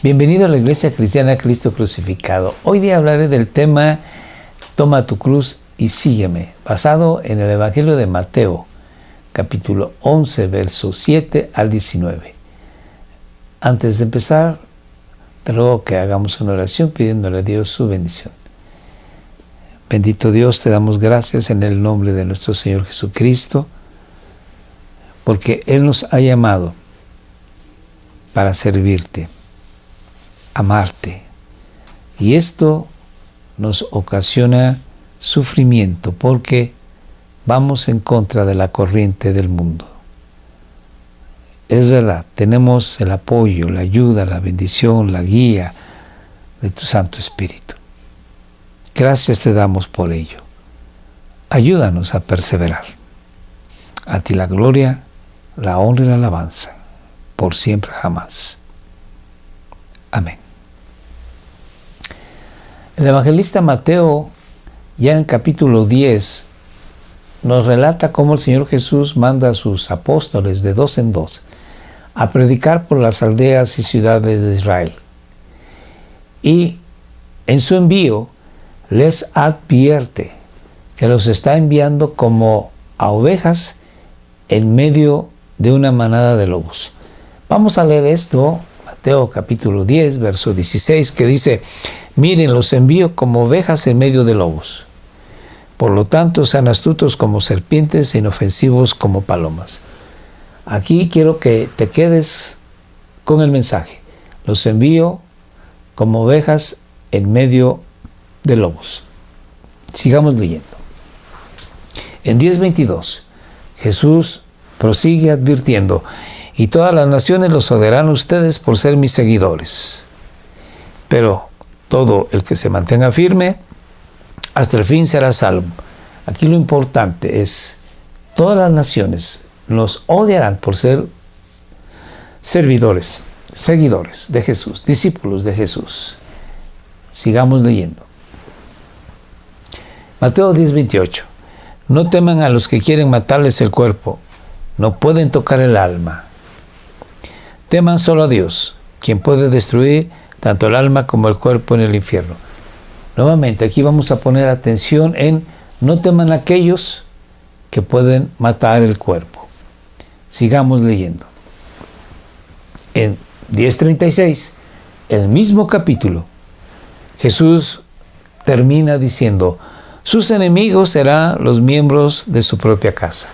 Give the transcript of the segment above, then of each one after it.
Bienvenido a la Iglesia Cristiana Cristo Crucificado. Hoy día hablaré del tema Toma tu cruz y sígueme, basado en el Evangelio de Mateo, capítulo 11, versos 7 al 19. Antes de empezar, te ruego que hagamos una oración pidiéndole a Dios su bendición. Bendito Dios, te damos gracias en el nombre de nuestro Señor Jesucristo, porque Él nos ha llamado para servirte, amarte. Y esto nos ocasiona sufrimiento porque vamos en contra de la corriente del mundo. Es verdad, tenemos el apoyo, la ayuda, la bendición, la guía de tu Santo Espíritu. Gracias te damos por ello. Ayúdanos a perseverar. A ti la gloria, la honra y la alabanza, por siempre jamás. Amén. El evangelista Mateo, ya en el capítulo 10, nos relata cómo el Señor Jesús manda a sus apóstoles de dos en dos a predicar por las aldeas y ciudades de Israel. Y en su envío les advierte que los está enviando como a ovejas en medio de una manada de lobos. Vamos a leer esto, Mateo capítulo 10, verso 16, que dice: miren, los envío como ovejas en medio de lobos. Por lo tanto, sean astutos como serpientes e inofensivos como palomas. Aquí quiero que te quedes con el mensaje. Los envío como ovejas en medio de lobos. Sigamos leyendo. En 10:22, Jesús prosigue advirtiendo: y todas las naciones los odiarán ustedes por ser mis seguidores. Pero todo el que se mantenga firme hasta el fin será salvo. Aquí lo importante es, todas las naciones nos odiarán por ser servidores, seguidores de Jesús, discípulos de Jesús. Sigamos leyendo. Mateo 10:28. No teman a los que quieren matarles el cuerpo, no pueden tocar el alma. Teman solo a Dios, quien puede destruir tanto el alma como el cuerpo en el infierno. Nuevamente, aquí vamos a poner atención en no teman a aquellos que pueden matar el cuerpo. Sigamos leyendo. En 10:36, el mismo capítulo, Jesús termina diciendo: sus enemigos serán los miembros de su propia casa.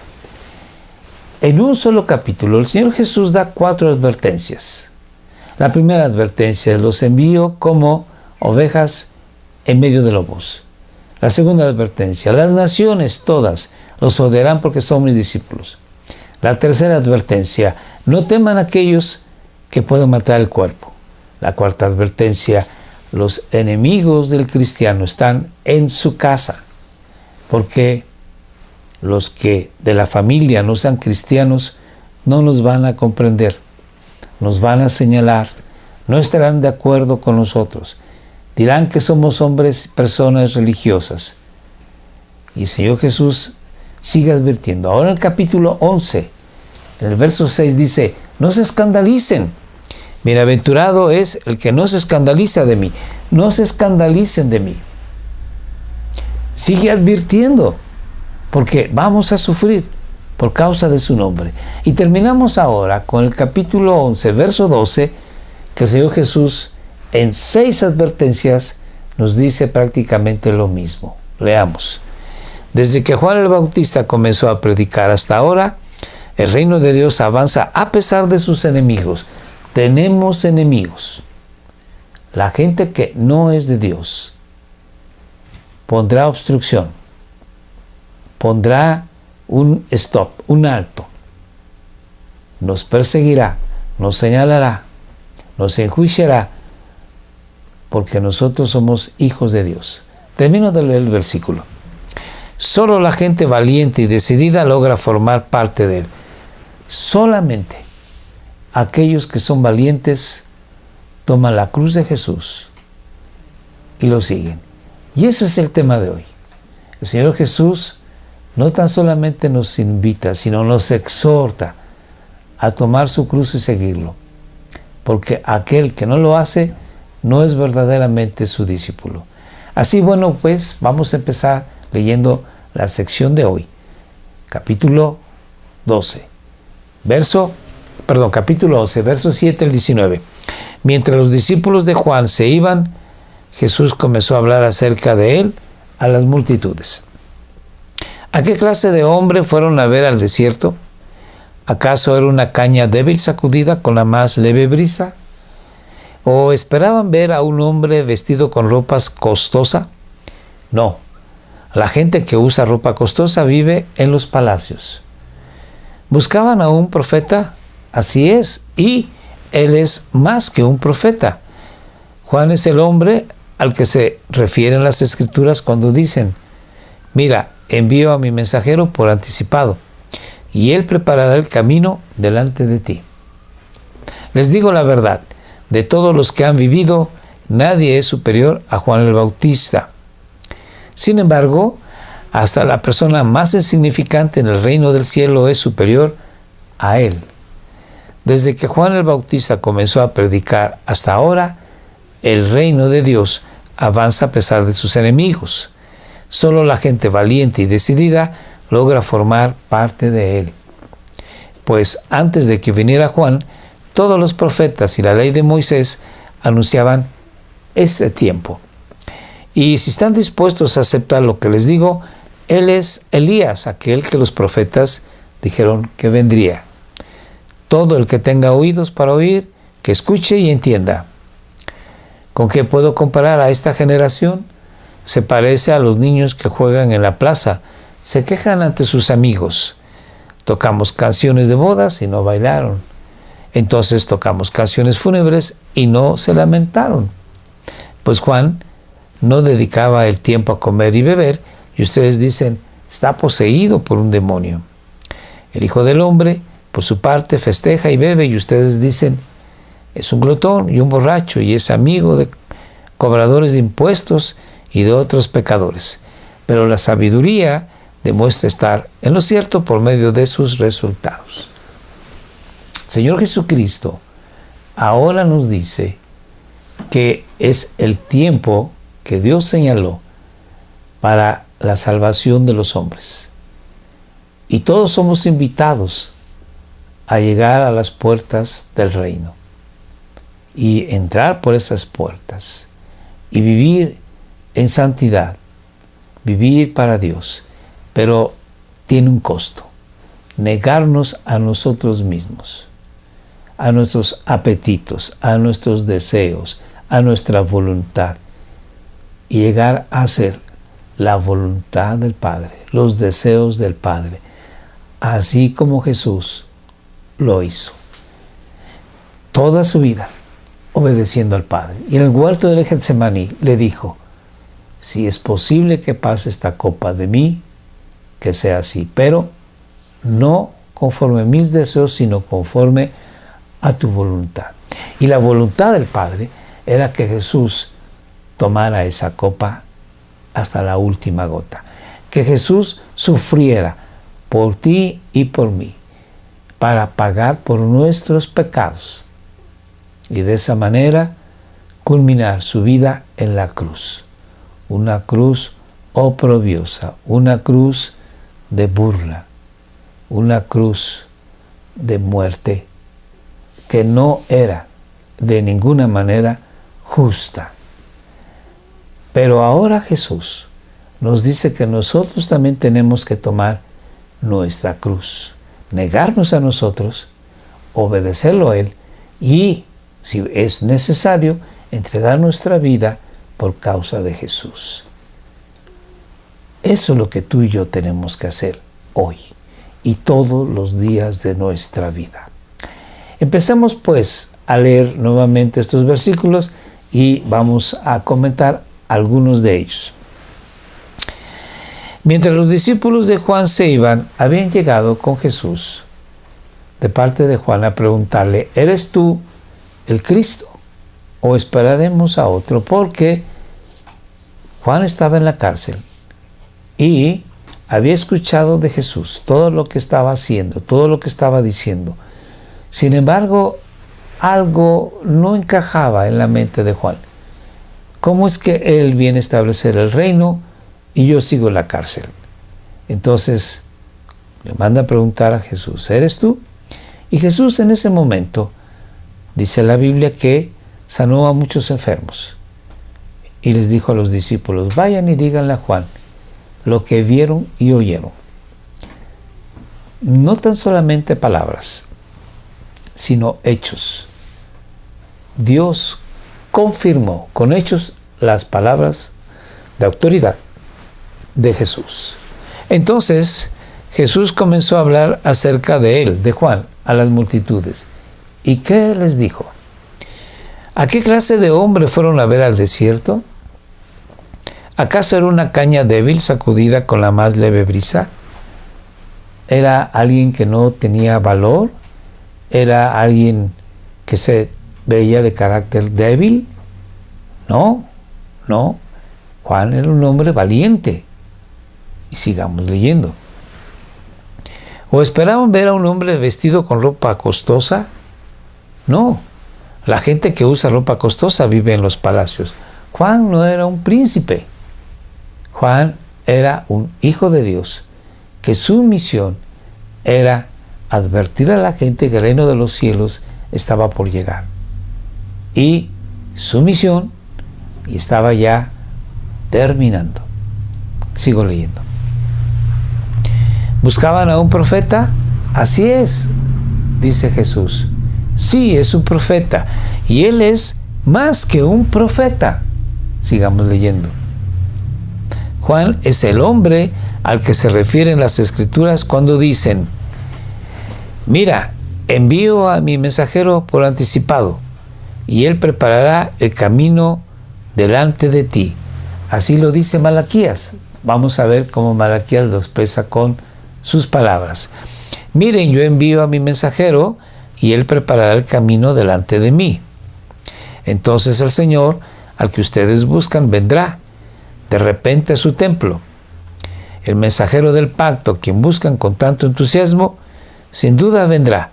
En un solo capítulo, el Señor Jesús da 4 advertencias. La primera advertencia es: los envío como ovejas en medio de lobos. La segunda advertencia: las naciones todas los odiarán porque son mis discípulos. La tercera advertencia: no teman a aquellos que pueden matar el cuerpo. La cuarta advertencia: los enemigos del cristiano están en su casa, porque los que de la familia no sean cristianos no nos van a comprender, nos van a señalar, no estarán de acuerdo con nosotros, dirán que somos hombres y personas religiosas. Y el Señor Jesús sigue advirtiendo. Ahora en el capítulo 11, en el verso 6 dice: no se escandalicen, bienaventurado es el que no se escandaliza de mí. No se escandalicen de mí. Sigue advirtiendo, porque vamos a sufrir por causa de su nombre. Y terminamos ahora con el capítulo 11, verso 12, que el Señor Jesús en 6 advertencias nos dice prácticamente lo mismo. Leamos. Desde que Juan el Bautista comenzó a predicar hasta ahora, el reino de Dios avanza a pesar de sus enemigos. Tenemos enemigos. La gente que no es de Dios pondrá obstrucción, pondrá un stop, un alto, nos perseguirá, nos señalará, nos enjuiciará, porque nosotros somos hijos de Dios. Termino de leer el versículo. Solo la gente valiente y decidida logra formar parte de él. Solamente aquellos que son valientes toman la cruz de Jesús y lo siguen. Y ese es el tema de hoy. El Señor Jesús no tan solamente nos invita, sino nos exhorta a tomar su cruz y seguirlo. porque aquel que no lo hace no es verdaderamente su discípulo. Así, bueno, pues vamos a empezar leyendo la sección de hoy, capítulo 11, capítulo 11, versos 7 al 19. Mientras los discípulos de Juan se iban, Jesús comenzó a hablar acerca de él a las multitudes. ¿A qué clase de hombre fueron a ver al desierto? ¿Acaso era una caña débil sacudida con la más leve brisa? ¿O esperaban ver a un hombre vestido con ropas costosa? No, la gente que usa ropa costosa vive en los palacios. ¿Buscaban a un profeta? Así es, y él es más que un profeta. Juan es el hombre al que se refieren las Escrituras cuando dicen: mira, envío a mi mensajero por anticipado, y él preparará el camino delante de ti. Les digo la verdad, de todos los que han vivido, nadie es superior a Juan el Bautista. Sin embargo, hasta la persona más insignificante en el reino del cielo es superior a él. Desde que Juan el Bautista comenzó a predicar hasta ahora, el reino de Dios avanza a pesar de sus enemigos. Solo la gente valiente y decidida logra formar parte de él. Pues antes de que viniera Juan, todos los profetas y la ley de Moisés anunciaban este tiempo. Y si están dispuestos a aceptar lo que les digo, él es Elías, aquel que los profetas dijeron que vendría. Todo el que tenga oídos para oír, que escuche y entienda. ¿Con qué puedo comparar a esta generación? Se parece a los niños que juegan en la plaza, se quejan ante sus amigos. Tocamos canciones de bodas y no bailaron. Entonces tocamos canciones fúnebres y no se lamentaron. Pues Juan no dedicaba el tiempo a comer y beber, y ustedes dicen: está poseído por un demonio. El Hijo del Hombre, por su parte, festeja y bebe, y ustedes dicen: es un glotón y un borracho, y es amigo de cobradores de impuestos y de otros pecadores. Pero la sabiduría demuestra estar en lo cierto por medio de sus resultados. Señor Jesucristo ahora nos dice que es el tiempo que Dios señaló para la salvación de los hombres. Y todos somos invitados a llegar a las puertas del reino y entrar por esas puertas y vivir en santidad, vivir para Dios. Pero tiene un costo: negarnos a nosotros mismos, a nuestros apetitos, a nuestros deseos, a nuestra voluntad, y llegar a hacer la voluntad del Padre, los deseos del Padre, así como Jesús lo hizo. Toda su vida obedeciendo al Padre. Y en el huerto del Getsemaní le dijo: si es posible que pase esta copa de mí, que sea así, pero no conforme a mis deseos, sino conforme a tu voluntad. Y la voluntad del Padre era que Jesús tomara esa copa hasta la última gota, que Jesús sufriera por ti y por mí, para pagar por nuestros pecados, y de esa manera culminar su vida en la cruz, una cruz oprobiosa, una cruz de burla, una cruz de muerte que no era de ninguna manera justa. Pero ahora Jesús nos dice que nosotros también tenemos que tomar nuestra cruz, negarnos a nosotros, obedecerlo a Él y, si es necesario, entregar nuestra vida por causa de Jesús. Eso es lo que tú y yo tenemos que hacer hoy y todos los días de nuestra vida. Empecemos pues a leer nuevamente estos versículos y vamos a comentar algunos de ellos. Mientras los discípulos de Juan se iban, habían llegado con Jesús de parte de Juan a preguntarle: ¿eres tú el Cristo o esperaremos a otro? Porque Juan estaba en la cárcel y había escuchado de Jesús todo lo que estaba haciendo, todo lo que estaba diciendo. Sin embargo, algo no encajaba en la mente de Juan. ¿Cómo es que él viene a establecer el reino y yo sigo en la cárcel? Entonces le manda a preguntar a Jesús, ¿eres tú? Y Jesús en ese momento, dice la Biblia, que sanó a muchos enfermos. Y les dijo a los discípulos, vayan y díganle a Juan lo que vieron y oyeron. No tan solamente palabras, sino hechos. Dios confirmó con hechos las palabras de autoridad de Jesús. Entonces, Jesús comenzó a hablar acerca de él, de Juan, a las multitudes. ¿Y qué les dijo? ¿A qué clase de hombre fueron a ver al desierto? ¿Acaso era una caña débil sacudida con la más leve brisa? ¿Era alguien que no tenía valor? ¿Era alguien que se veía de carácter débil? No. Juan era un hombre valiente. Y sigamos leyendo. ¿O esperaban ver a un hombre vestido con ropa costosa? No. La gente que usa ropa costosa vive en los palacios. Juan no era un príncipe. Juan era un hijo de Dios, que su misión era advertir a la gente que el reino de los cielos estaba por llegar. Y su misión estaba ya terminando. Sigo leyendo. ¿Buscaban a un profeta? Así es, dice Jesús. Sí, es un profeta. Y él es más que un profeta. Sigamos leyendo. Juan es el hombre al que se refieren las Escrituras cuando dicen, mira, envío a mi mensajero por anticipado, y él preparará el camino delante de ti. Así lo dice Malaquías. Vamos a ver cómo Malaquías lo expresa con sus palabras. Miren, yo envío a mi mensajero, y él preparará el camino delante de mí. Entonces el Señor, al que ustedes buscan, vendrá de repente a su templo. El mensajero del pacto, quien buscan con tanto entusiasmo, sin duda vendrá,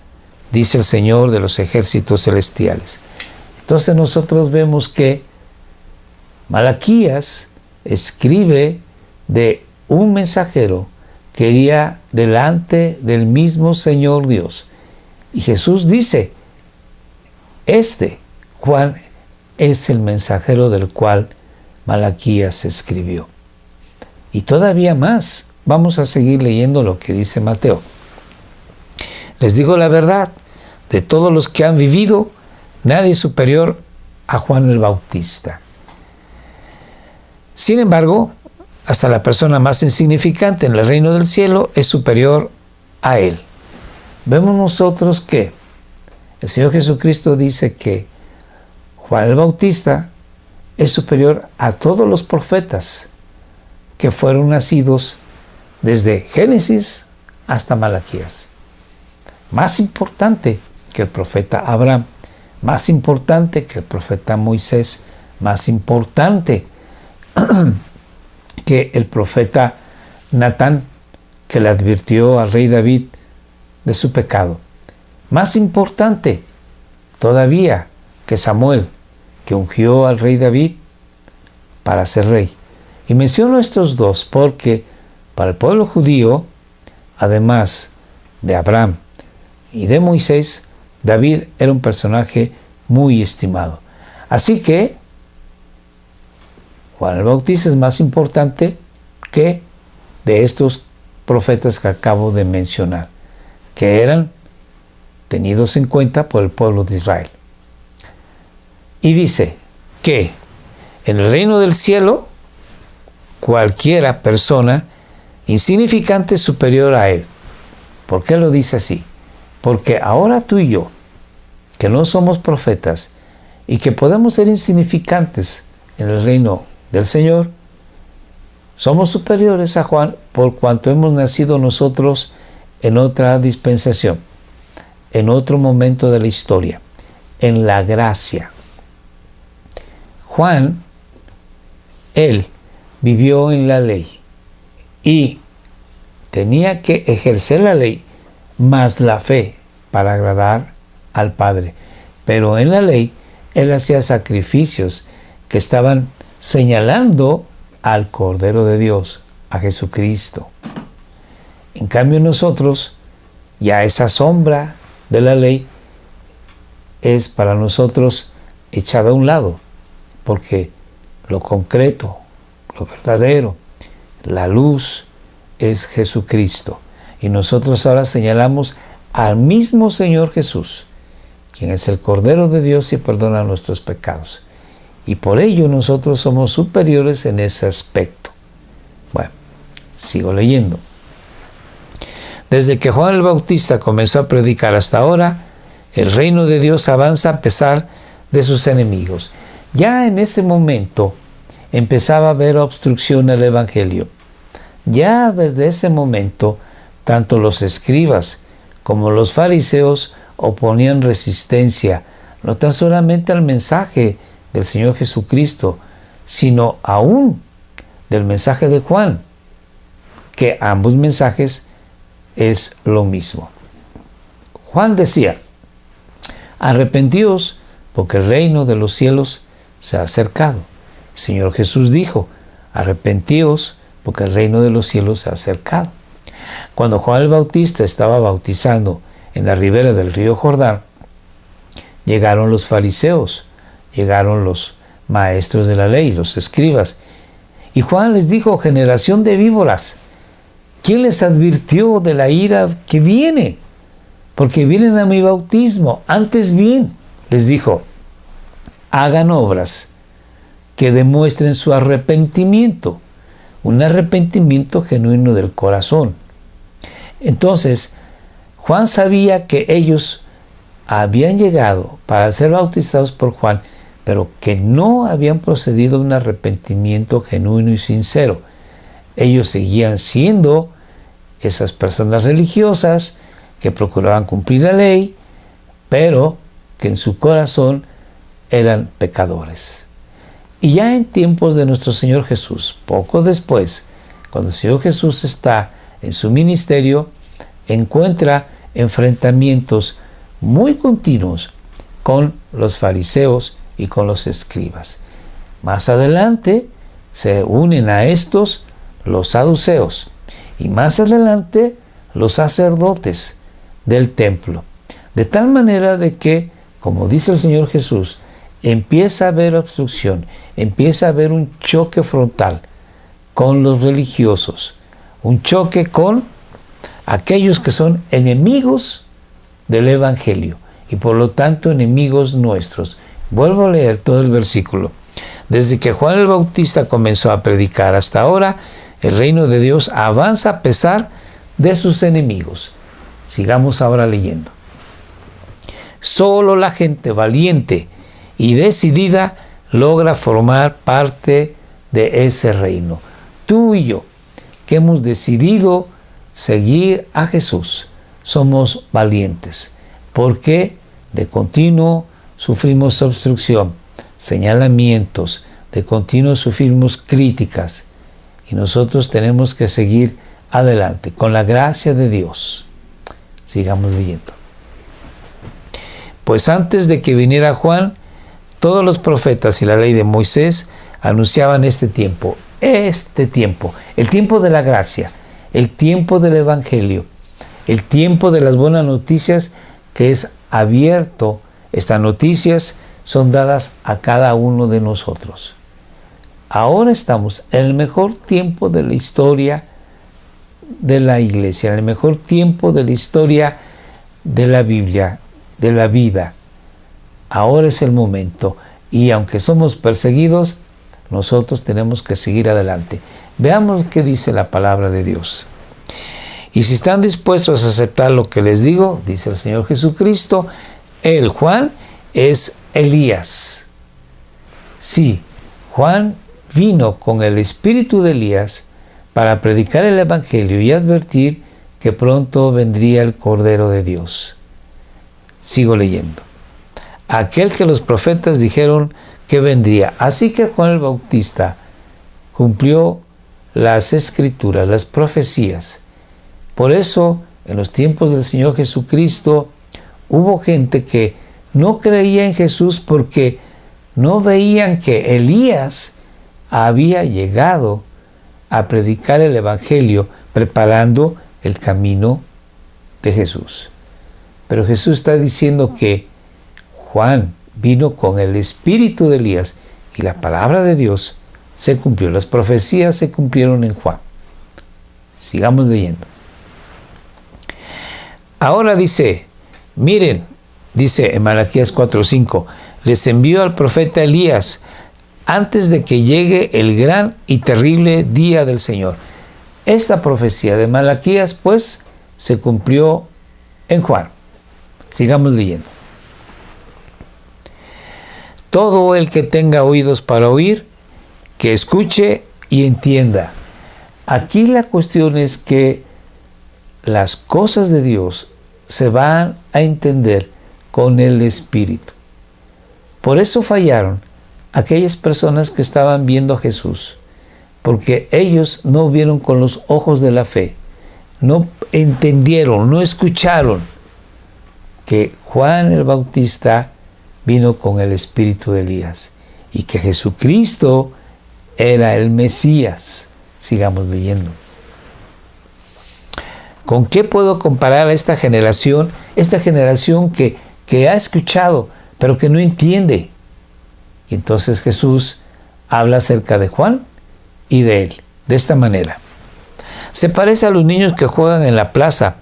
dice el Señor de los ejércitos celestiales. Entonces nosotros vemos que Malaquías escribe de un mensajero que iría delante del mismo Señor Dios. Y Jesús dice, Juan, es el mensajero del cual Malaquías escribió. Y todavía más, vamos a seguir leyendo lo que dice Mateo. Les digo la verdad, de todos los que han vivido, nadie es superior a Juan el Bautista. Sin embargo, hasta la persona más insignificante en el reino del cielo es superior a él. Vemos nosotros que el Señor Jesucristo dice que Juan el Bautista es superior a todos los profetas que fueron nacidos desde Génesis hasta Malaquías. Más importante que el profeta Abraham, más importante que el profeta Moisés, más importante que el profeta Natán, que le advirtió al rey David de su pecado. Más importante todavía que Samuel, que ungió al rey David para ser rey. Y menciono estos dos porque para el pueblo judío, además de Abraham y de Moisés, David era un personaje muy estimado. Así que Juan el Bautista es más importante que de estos profetas que acabo de mencionar, que eran tenidos en cuenta por el pueblo de Israel. Y dice que en el reino del cielo, cualquiera persona insignificante es superior a él. ¿Por qué lo dice así? Porque ahora tú y yo, que no somos profetas y que podemos ser insignificantes en el reino del Señor, somos superiores a Juan por cuanto hemos nacido nosotros en otra dispensación, en otro momento de la historia, en la gracia. Juan, él vivió en la ley y tenía que ejercer la ley más la fe para agradar al Padre. Pero en la ley, él hacía sacrificios que estaban señalando al Cordero de Dios, a Jesucristo. En cambio nosotros, ya esa sombra de la ley es para nosotros echada a un lado, porque lo concreto, lo verdadero, la luz es Jesucristo. Y nosotros ahora señalamos al mismo Señor Jesús, quien es el Cordero de Dios y perdona nuestros pecados. Y por ello nosotros somos superiores en ese aspecto. Bueno, sigo leyendo. Desde que Juan el Bautista comenzó a predicar hasta ahora, el reino de Dios avanza a pesar de sus enemigos. Ya en ese momento empezaba a haber obstrucción al Evangelio. Ya desde ese momento, tanto los escribas como los fariseos oponían resistencia, no tan solamente al mensaje del Señor Jesucristo, sino aún del mensaje de Juan, que ambos mensajes es lo mismo. Juan decía: arrepentíos, porque el reino de los cielos se ha acercado. El Señor Jesús dijo: arrepentíos, porque el reino de los cielos se ha acercado. Cuando Juan el Bautista estaba bautizando en la ribera del río Jordán, llegaron los fariseos, llegaron los maestros de la ley, los escribas, y Juan les dijo: generación de víboras, ¿quién les advirtió de la ira que viene? Porque vienen a mi bautismo. Antes bien, les dijo, hagan obras que demuestren su arrepentimiento, un arrepentimiento genuino del corazón. Entonces, Juan sabía que ellos habían llegado para ser bautizados por Juan, pero que no habían procedido a un arrepentimiento genuino y sincero. Ellos seguían siendo esas personas religiosas que procuraban cumplir la ley, pero que en su corazón eran pecadores. Y ya en tiempos de nuestro Señor Jesús, poco después, cuando el Señor Jesús está en su ministerio, encuentra enfrentamientos muy continuos con los fariseos y con los escribas. Más adelante se unen a estos los saduceos y más adelante los sacerdotes del templo. De tal manera de que, como dice el Señor Jesús, empieza a haber obstrucción, empieza a haber un choque frontal con los religiosos, un choque con aquellos que son enemigos del Evangelio y por lo tanto enemigos nuestros. Vuelvo a leer todo el versículo. Desde que Juan el Bautista comenzó a predicar hasta ahora, el reino de Dios avanza a pesar de sus enemigos. Sigamos ahora leyendo. Solo la gente valiente y decidida logra formar parte de ese reino. Tú y yo, que hemos decidido seguir a Jesús, somos valientes, porque de continuo sufrimos obstrucción, señalamientos, de continuo sufrimos críticas, y nosotros tenemos que seguir adelante con la gracia de Dios. Sigamos leyendo. Pues antes de que viniera Juan, todos los profetas y la ley de Moisés anunciaban este tiempo, el tiempo de la gracia, el tiempo del Evangelio, el tiempo de las buenas noticias que es abierto. Estas noticias son dadas a cada uno de nosotros. Ahora estamos en el mejor tiempo de la historia de la iglesia, en el mejor tiempo de la historia de la Biblia, de la vida. Ahora es el momento, y aunque somos perseguidos, nosotros tenemos que seguir adelante. Veamos qué dice la palabra de Dios. Y si están dispuestos a aceptar lo que les digo, dice el Señor Jesucristo, el Juan es Elías. Sí, Juan vino con el espíritu de Elías para predicar el Evangelio y advertir que pronto vendría el Cordero de Dios. Sigo leyendo. Aquel que los profetas dijeron que vendría. Así que Juan el Bautista cumplió las escrituras, las profecías. Por eso, en los tiempos del Señor Jesucristo, hubo gente que no creía en Jesús porque no veían que Elías había llegado a predicar el Evangelio, preparando el camino de Jesús. Pero Jesús está diciendo que Juan vino con el espíritu de Elías y la palabra de Dios se cumplió. Las profecías se cumplieron en Juan. Sigamos leyendo. Ahora dice, miren, dice en Malaquías 4:5, les envió al profeta Elías antes de que llegue el gran y terrible día del Señor. Esta profecía de Malaquías, pues, se cumplió en Juan. Sigamos leyendo. Todo el que tenga oídos para oír, que escuche y entienda. Aquí la cuestión es que las cosas de Dios se van a entender con el Espíritu. Por eso fallaron aquellas personas que estaban viendo a Jesús, porque ellos no vieron con los ojos de la fe, no entendieron, no escucharon que Juan el Bautista vino con el espíritu de Elías y que Jesucristo era el Mesías. Sigamos leyendo. ¿Con qué puedo comparar a esta generación? Esta generación que ha escuchado, pero que no entiende. Y entonces Jesús habla acerca de Juan y de él, de esta manera. Se parece a los niños que juegan en la plaza,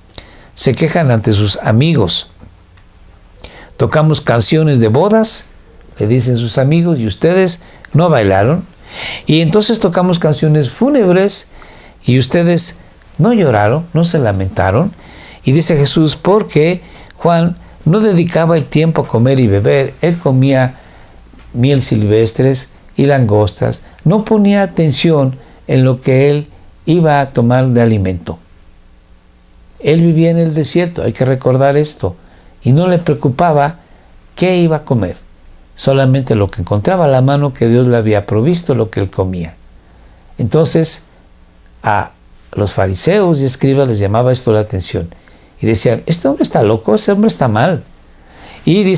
se quejan ante sus amigos. Tocamos canciones de bodas, le dicen sus amigos, y ustedes no bailaron. Y entonces tocamos canciones fúnebres y ustedes no lloraron, no se lamentaron. Y dice Jesús, porque Juan no dedicaba el tiempo a comer y beber, él comía miel silvestres y langostas, no ponía atención en lo que él iba a tomar de alimento. Él vivía en el desierto, hay que recordar esto, y no le preocupaba qué iba a comer, solamente lo que encontraba a la mano que Dios le había provisto, lo que él comía. Entonces, a los fariseos y escribas les llamaba esto la atención, y decían, este hombre está loco, ese hombre está mal. Y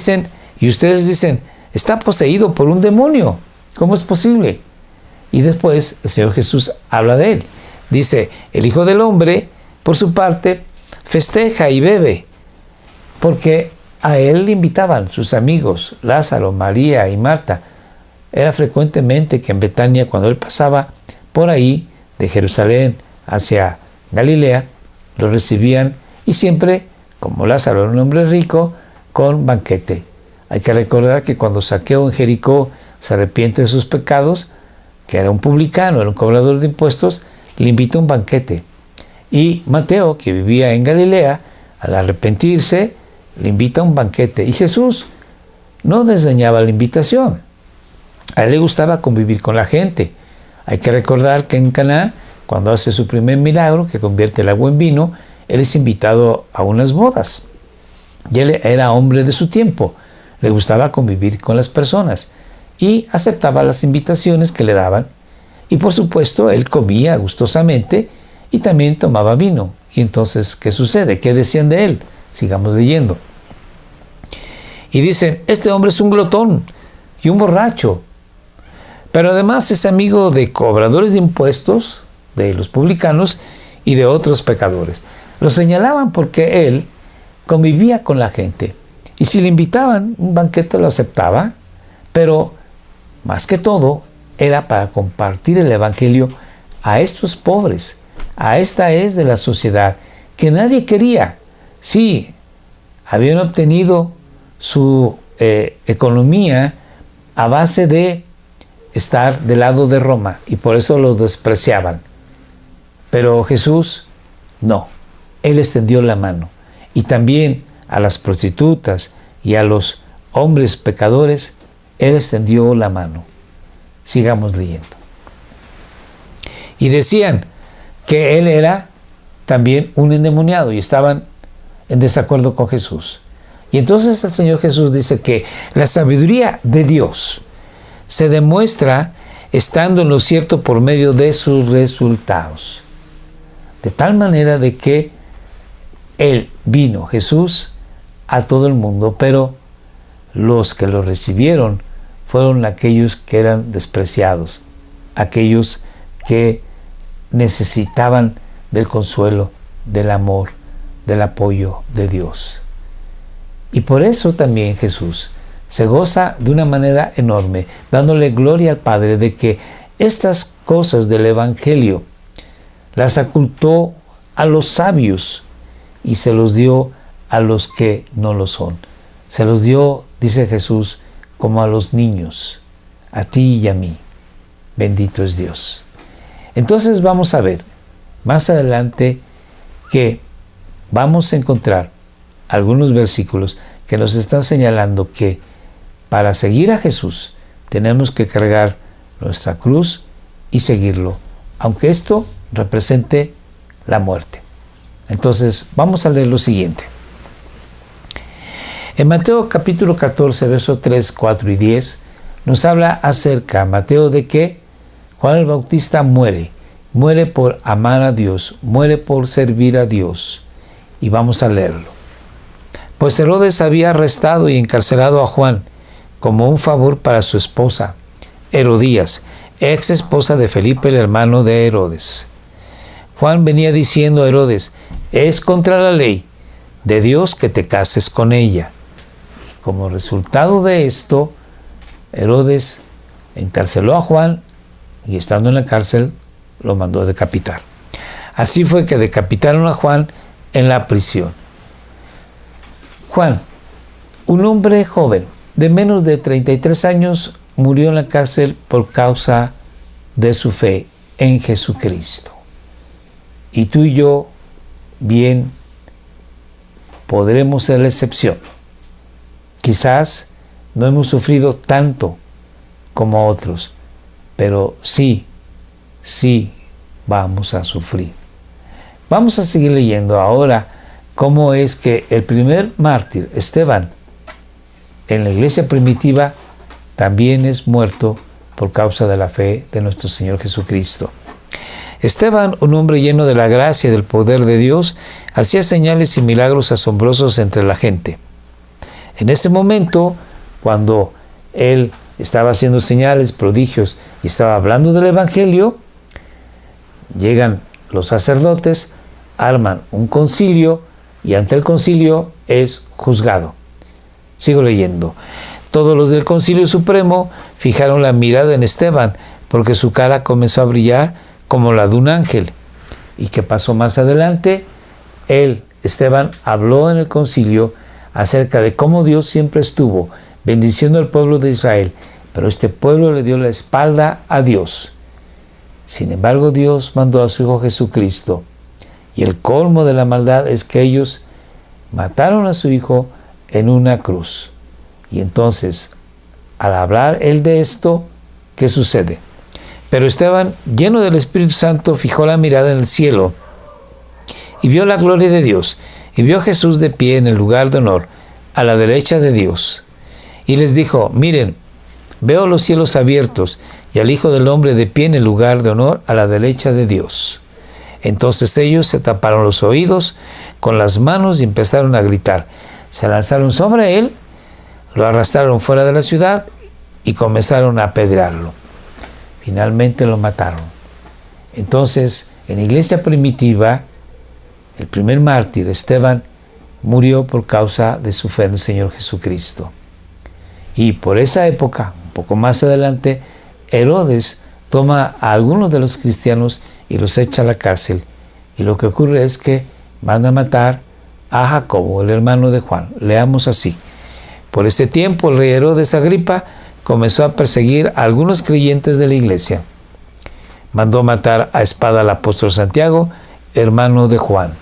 ustedes dicen, está poseído por un demonio, ¿cómo es posible? Y después el Señor Jesús habla de él. Dice, el Hijo del Hombre, por su parte, festeja y bebe, porque a él le invitaban sus amigos, Lázaro, María y Marta. Era frecuentemente que en Betania, cuando él pasaba por ahí, de Jerusalén hacia Galilea, lo recibían, y siempre, como Lázaro era un hombre rico, con banquete. Hay que recordar que cuando Zaqueo en Jericó se arrepiente de sus pecados, que era un publicano, era un cobrador de impuestos, le invita a un banquete. Y Mateo, que vivía en Galilea, al arrepentirse, le invita a un banquete. Y Jesús no desdeñaba la invitación. A él le gustaba convivir con la gente. Hay que recordar que en Caná, cuando hace su primer milagro, que convierte el agua en vino, él es invitado a unas bodas. Y él era hombre de su tiempo. Le gustaba convivir con las personas y aceptaba las invitaciones que le daban. Y por supuesto, él comía gustosamente y también tomaba vino. Y entonces, ¿qué sucede? ¿Qué decían de él? Sigamos leyendo. Y dicen, este hombre es un glotón y un borracho. Pero además es amigo de cobradores de impuestos, de los publicanos y de otros pecadores. Lo señalaban porque él convivía con la gente. Y si le invitaban un banquete lo aceptaba, pero más que todo era para compartir el Evangelio a estos pobres, a esta es de la sociedad que nadie quería. Sí, habían obtenido su economía a base de estar del lado de Roma y por eso los despreciaban. Pero Jesús no, él extendió la mano y también a las prostitutas y a los hombres pecadores, él extendió la mano. Sigamos leyendo. Y decían que él era también un endemoniado y estaban en desacuerdo con Jesús. Y entonces el Señor Jesús dice que la sabiduría de Dios se demuestra estando en lo cierto por medio de sus resultados. De tal manera de que Él vino, Jesús, a todo el mundo, pero los que lo recibieron fueron aquellos que eran despreciados, aquellos que necesitaban del consuelo, del amor, del apoyo de Dios. Y por eso también Jesús se goza de una manera enorme, dándole gloria al Padre de que estas cosas del Evangelio las ocultó a los sabios y se los dio a los que no lo son. Se los dio, dice Jesús, como a los niños, a ti y a mí. Bendito es Dios. Entonces vamos a ver más adelante que vamos a encontrar algunos versículos que nos están señalando que para seguir a Jesús tenemos que cargar nuestra cruz y seguirlo, aunque esto represente la muerte. Entonces vamos a leer lo siguiente. En Mateo capítulo 14, versos 3, 4 y 10, nos habla acerca, Mateo, de que Juan el Bautista muere por amar a Dios, muere por servir a Dios. Y vamos a leerlo. Pues Herodes había arrestado y encarcelado a Juan como un favor para su esposa, Herodías, ex esposa de Felipe, el hermano de Herodes. Juan venía diciendo a Herodes: es contra la ley de Dios que te cases con ella. Y como resultado de esto, Herodes encarceló a Juan y estando en la cárcel lo mandó a decapitar. Así fue que decapitaron a Juan en la prisión. Juan, un hombre joven de menos de 33 años, murió en la cárcel por causa de su fe en Jesucristo. Y tú y yo, bien, podremos ser la excepción. Quizás no hemos sufrido tanto como otros, pero sí vamos a sufrir. Vamos a seguir leyendo ahora cómo es que el primer mártir, Esteban, en la iglesia primitiva, también es muerto por causa de la fe de nuestro Señor Jesucristo. Esteban, un hombre lleno de la gracia y del poder de Dios, hacía señales y milagros asombrosos entre la gente. En ese momento, cuando él estaba haciendo señales, prodigios y estaba hablando del Evangelio, llegan los sacerdotes, arman un concilio y ante el concilio es juzgado. Sigo leyendo. Todos los del Concilio Supremo fijaron la mirada en Esteban porque su cara comenzó a brillar como la de un ángel. ¿Y qué pasó más adelante? Esteban, habló en el concilio acerca de cómo Dios siempre estuvo bendiciendo al pueblo de Israel, pero este pueblo le dio la espalda a Dios. Sin embargo, Dios mandó a su Hijo Jesucristo, y el colmo de la maldad es que ellos mataron a su Hijo en una cruz. Y entonces, al hablar él de esto, ¿qué sucede? Pero Esteban, lleno del Espíritu Santo, fijó la mirada en el cielo y vio la gloria de Dios, y vio a Jesús de pie en el lugar de honor, a la derecha de Dios. Y les dijo: miren, veo los cielos abiertos y al Hijo del Hombre de pie en el lugar de honor, a la derecha de Dios. Entonces ellos se taparon los oídos con las manos y empezaron a gritar. Se lanzaron sobre él, lo arrastraron fuera de la ciudad y comenzaron a apedrearlo. Finalmente lo mataron. Entonces, en la iglesia primitiva, el primer mártir, Esteban, murió por causa de su fe en el Señor Jesucristo. Y por esa época, un poco más adelante, Herodes toma a algunos de los cristianos y los echa a la cárcel. Y lo que ocurre es que manda a matar a Jacobo, el hermano de Juan. Leamos así. Por ese tiempo, el rey Herodes Agripa comenzó a perseguir a algunos creyentes de la iglesia. Mandó matar a espada al apóstol Santiago, hermano de Juan.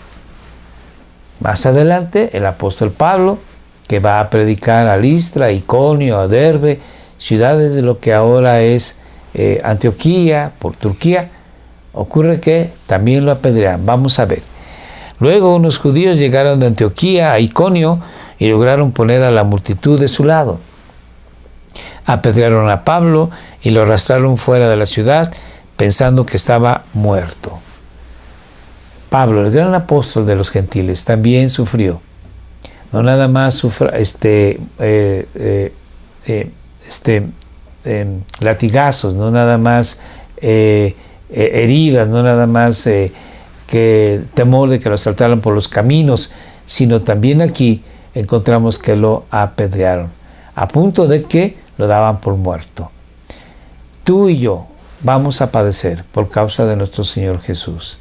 Más adelante, el apóstol Pablo, que va a predicar a Listra, Iconio, a Derbe, ciudades de lo que ahora es Antioquía, por Turquía, ocurre que también lo apedrean. Vamos a ver. Luego unos judíos llegaron de Antioquía a Iconio y lograron poner a la multitud de su lado. Apedrearon a Pablo y lo arrastraron fuera de la ciudad pensando que estaba muerto. Pablo, el gran apóstol de los gentiles, también sufrió. no nada más latigazos, no nada más heridas, no nada más que temor de que lo asaltaran por los caminos, sino también aquí encontramos que lo apedrearon, a punto de que lo daban por muerto. Tú y yo vamos a padecer por causa de nuestro Señor Jesús.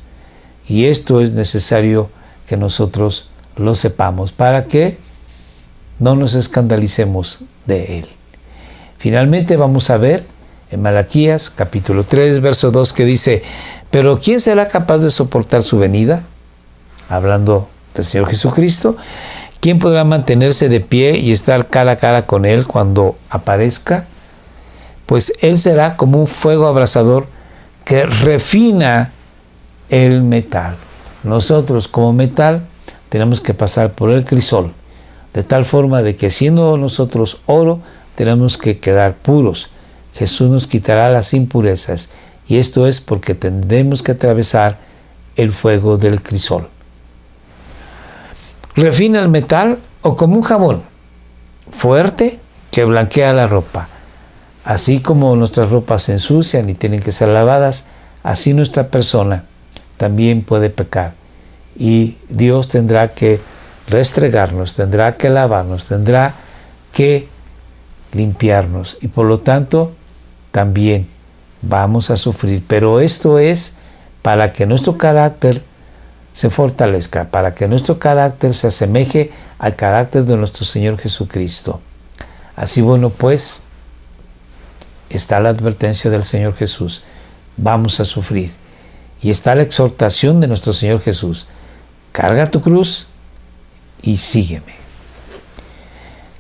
Y esto es necesario que nosotros lo sepamos para que no nos escandalicemos de Él. Finalmente vamos a ver en Malaquías capítulo 3, verso 2, que dice: ¿pero quién será capaz de soportar su venida? Hablando del Señor Jesucristo. ¿Quién podrá mantenerse de pie y estar cara a cara con Él cuando aparezca? Pues Él será como un fuego abrasador que refina el metal. Nosotros como metal tenemos que pasar por el crisol, de tal forma de que siendo nosotros oro, tenemos que quedar puros. Jesús nos quitará las impurezas, y esto es porque tendremos que atravesar el fuego del crisol. Refina el metal o como un jabón fuerte que blanquea la ropa. Así como nuestras ropas se ensucian y tienen que ser lavadas, así nuestra persona también puede pecar. Y Dios tendrá que restregarnos, tendrá que lavarnos, tendrá que limpiarnos. Y por lo tanto, también vamos a sufrir. Pero esto es para que nuestro carácter se fortalezca, para que nuestro carácter se asemeje al carácter de nuestro Señor Jesucristo. Así, bueno, pues, está la advertencia del Señor Jesús. Vamos a sufrir. Y está la exhortación de nuestro Señor Jesús. Carga tu cruz y sígueme.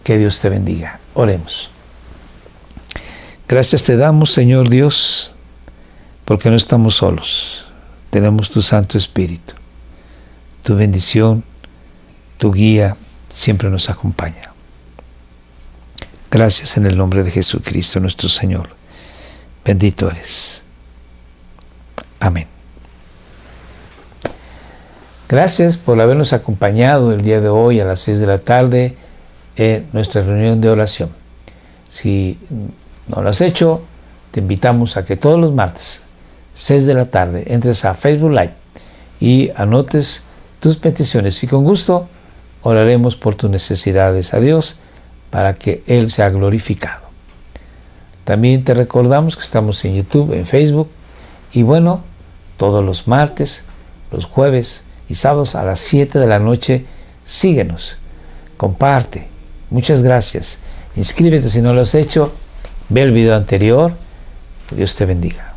Que Dios te bendiga. Oremos. Gracias te damos, Señor Dios, porque no estamos solos. Tenemos tu Santo Espíritu. Tu bendición, tu guía siempre nos acompaña. Gracias en el nombre de Jesucristo nuestro Señor. Bendito eres. Amén. Gracias por habernos acompañado el día de hoy a las 6 de la tarde en nuestra reunión de oración. Si no lo has hecho, te invitamos a que todos los martes, 6 de la tarde, entres a Facebook Live y anotes tus peticiones y con gusto oraremos por tus necesidades a Dios para que Él sea glorificado. También te recordamos que estamos en YouTube, en Facebook y bueno, todos los martes, los jueves y sábados a las 7 de la noche, síguenos, comparte. Muchas gracias. Inscríbete si no lo has hecho, ve el video anterior. Que Dios te bendiga.